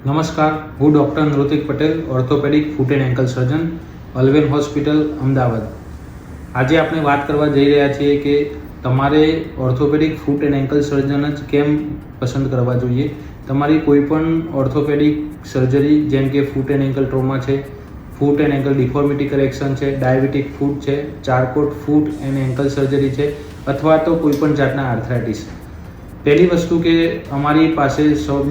નમસ્કાર, હું doctor Nrutik Patel, orthopaedic foot and ankle surgeon, Alven hospital, Ahmedabad. આજે આપણે વાત કરવા જઈ રહ્યા છીએ કે તમારે orthopaedic foot and ankle surgeon જ કેમ પસંદ કરવા જોઈએ. તમારી કોઈપણ ઓર્થોપેડિક સર્જરી જેમ કે ફૂટ એન્ડ એન્કલ ટ્રોમા છે, ફૂટ એન્ડ એન્કલ ડિફોર્મિટી કરેક્શન છે, ડાયાબિટીક ફૂટ છે, ચારકોટ ફૂટ એન્ડ એન્કલ સર્જરી છે, અથવા તો કોઈપણ જાતના આર્થરાઇટિસ. પહેલી વસ્તુ કે અમારી પાસે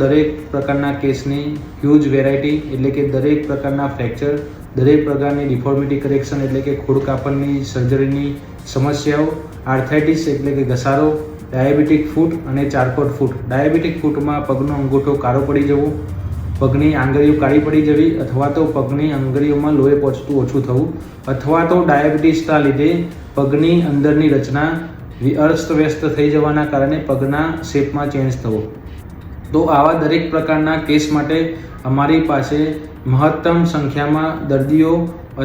દરેક પ્રકારના કેસની હ્યુજ વેરાયટી, એટલે કે દરેક પ્રકારના ફ્રેક્ચર, દરેક પ્રકારની ડિફોર્મિટી કરેક્શન એટલે કે ખોડ કાપડની સર્જરીની સમસ્યાઓ, આર્થરાઇટિસ એટલે કે ઘસારો, ડાયાબિટીક ફૂટ અને ચારકોટ ફૂટ. ડાયાબિટીક ફૂટમાં પગનો અંગૂઠો કાળો પડી જવો, પગની આંગળીઓ કાળી પડી જવી, અથવા તો પગની આંગળીઓમાં લોહી પહોંચતું ઓછું થવું, અથવા તો ડાયાબિટીસના લીધે પગની અંદરની રચના અસ્તવ્યસ્ત થઈ જવાના કારણે પગના શેપમાં ચેન્જ થવો. તો આવા દરેક પ્રકારના કેસ માટે અમારી પાસે મહત્તમ સંખ્યામાં દર્દીઓ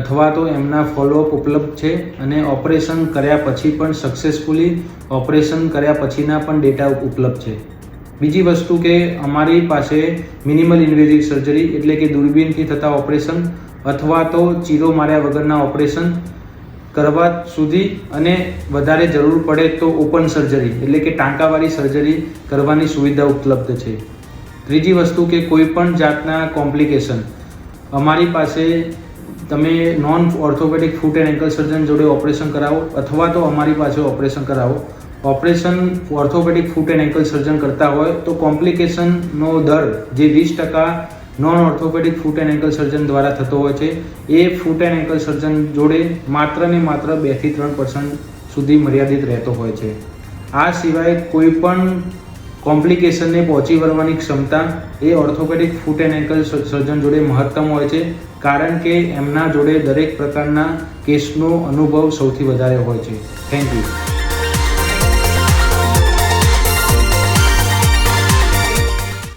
અથવા તો એમના ફોલોઅપ ઉપલબ્ધ છે અને ઓપરેશન કર્યા પછી પણ સક્સેસફુલી ઓપરેશન કર્યા પછીના પણ ડેટા ઉપલબ્ધ છે. બીજી વસ્તુ કે અમારી પાસે મિનિમલ ઇન્વેઝિવ સર્જરી એટલે કે દૂરબીનથી થતા ઓપરેશન અથવા તો ચીરો માર્યા વગરના ઓપરેશન કરવા સુધી અને વધારે જરૂર પડે તો ઓપન સર્જરી એટલે કે ટાંકાવાળી સર્જરી કરવાની સુવિધા ઉપલબ્ધ છે. ત્રીજી વસ્તુ કે કોઈ પણ જાતના કોમ્પ્લિકેશન અમારી પાસે તમે non orthopaedic foot and ankle surgeon જોડે ઓપરેશન કરાવો અથવા તો અમારી પાસે ઓપરેશન કરાવો. Operation orthopaedic foot and ankle surgeon કરતા હોય તો કોમ્પ્લિકેશનનો દર જે 20% non orthopaedic foot and ankle surgeon દ્વારા થતો હોય છે, એ ફૂટ એન્ડ એન્કલ સર્જન જોડે માત્ર ને માત્ર 2-3% સુધી મર્યાદિત રહેતો હોય છે. આ સિવાય કોઈ પણ કોમ્પ્લિકેશનને પહોંચી વળવાની ક્ષમતા એ orthopaedic foot and ankle surgeon જોડે મહત્તમ હોય છે, કારણ કે એમના જોડે દરેક પ્રકારના કેસનો અનુભવ સૌથી વધારે હોય છે. Thank you.